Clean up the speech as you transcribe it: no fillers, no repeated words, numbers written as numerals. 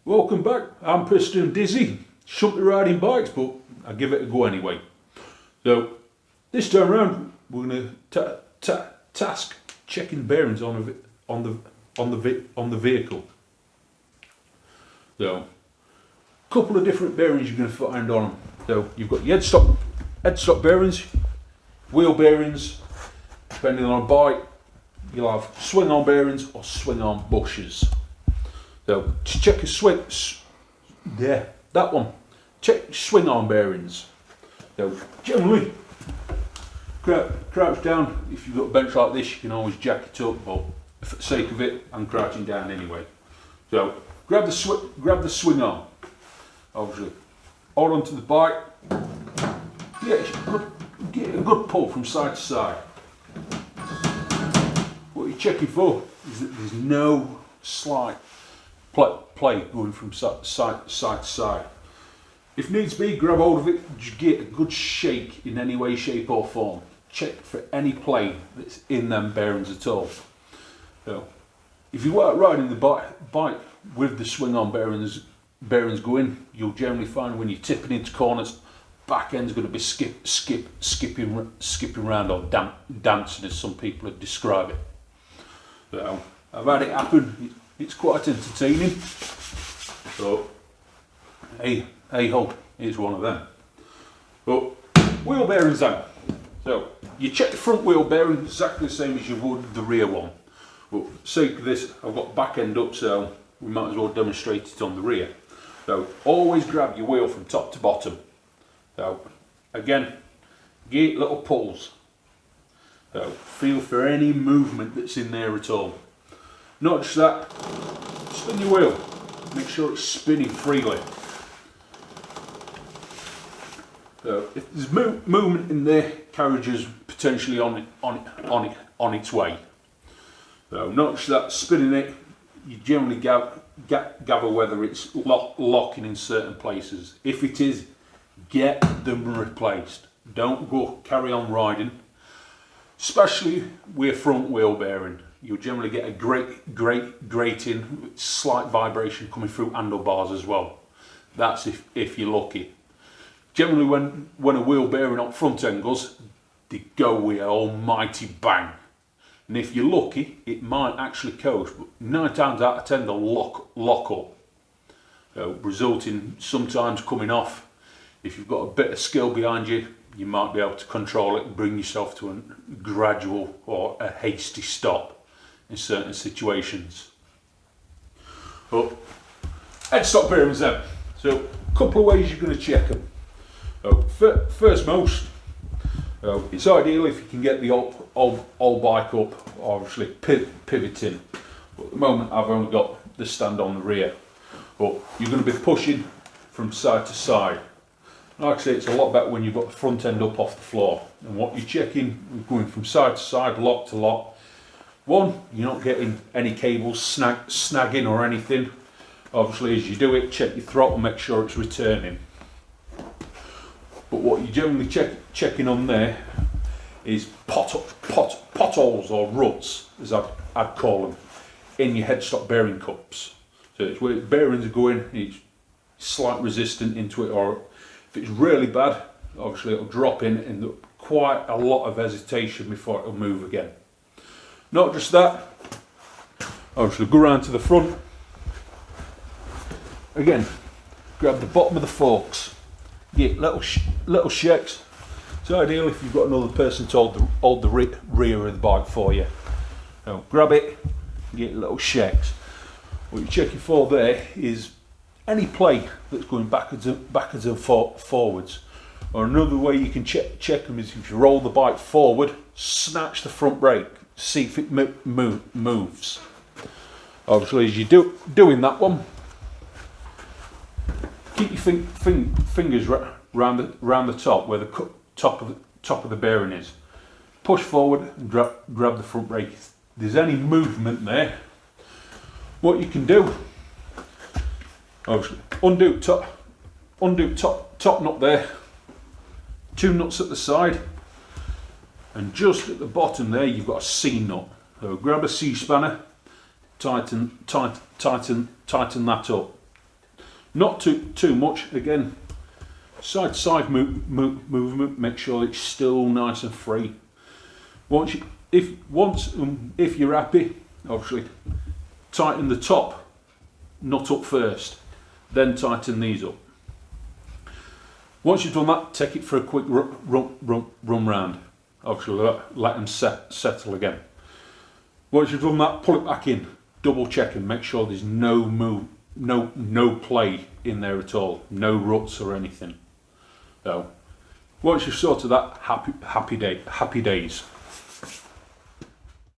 Welcome back. I'm Piston Dizzy. Shouldn't be riding bikes, but I give it a go anyway. So this time around, we're going to task checking bearings on the vehicle. So, a couple of different bearings you're going to find on them. So you've got your headstock bearings, wheel bearings. Depending on a bike, you'll have swing arm bearings or swing arm bushes. So to check a check swing arm bearings. So generally, crouch down. If you've got a bench like this, you can always jack it up, but for the sake of it, I'm crouching down anyway. So grab the swing arm, obviously, hold onto the bike, get a good pull from side to side. What you're checking for is that there's no slight play going from side to side. If needs be, grab hold of it, just get a good shake in any way, shape or form. Check for any play that's in them bearings at all. So, if you are riding the bike with the swing arm bearings going, you'll generally find when you're tipping into corners, back end's going to be skipping around or dancing, as some people would describe it. So, I've had it happen. It's quite entertaining. So, hey ho, here's one of them. But wheel bearings then. So you check the front wheel bearing exactly the same as you would the rear one. But for the sake of this, I've got back end up, so we might as well demonstrate it on the rear. So always grab your wheel from top to bottom. So again, get little pulls. So feel for any movement that's in there at all. Not just that, spin your wheel. Make sure it's spinning freely. So if there's movement in there, carriage is potentially on its way. So not just that, spinning it, you generally gather whether it's locking in certain places. If it is, get them replaced. Don't go carry on riding, especially with a front wheel bearing. You'll generally get a great grating, slight vibration coming through handlebars as well. That's if you're lucky. Generally, when a wheel bearing up front end goes, they go with an almighty bang. And if you're lucky, it might actually coast, but 9 times out of 10 they'll lock up. So, resulting sometimes coming off. If you've got a bit of skill behind you, you might be able to control it and bring yourself to a gradual or a hasty stop in certain situations. But headstock bearings then. So, a couple of ways you're going to check them. First most, it's ideal if you can get the old bike up, obviously pivoting. But at the moment I've only got the stand on the rear. But you're going to be pushing from side to side. Like I say, it's a lot better when you've got the front end up off the floor. And what you're checking, going from side to side, lock to lock. One, you're not getting any cables snagging or anything. Obviously as you do it, check your throttle, make sure it's returning. But what you're generally checking on there is potholes or ruts, as I'd call them, in your headstock bearing cups. So it's where the bearings are going, it's slight resistant into it, or if it's really bad, obviously it'll drop in and quite a lot of hesitation before it'll move again. Not just that, obviously go around to the front. Again, grab the bottom of the forks. Get little shakes. It's ideal if you've got another person to hold the rear of the bike for you. So grab it, get little shakes. What you're checking for there is any play that's going backwards and forwards. Or another way you can check them is if you roll the bike forward, snatch the front brake, see if it moves. Obviously, as you're doing that one, keep your fingers round the top, where the top of the bearing is. Push forward and grab the front brake. If there's any movement there, what you can do, obviously, undo top nut there, 2 nuts at the side, and just at the bottom there you've got a C nut. So grab a C spanner, tighten that up. Not too much. Again, side to side movement. Make sure it's still nice and free. If you're happy, obviously tighten the top nut up first, then tighten these up. Once you've done that, take it for a quick run round. Obviously let them settle again. Once you've done that, pull it back in, double check and make sure there's no play in there at all, no ruts or anything. So once you've sorted that, happy days.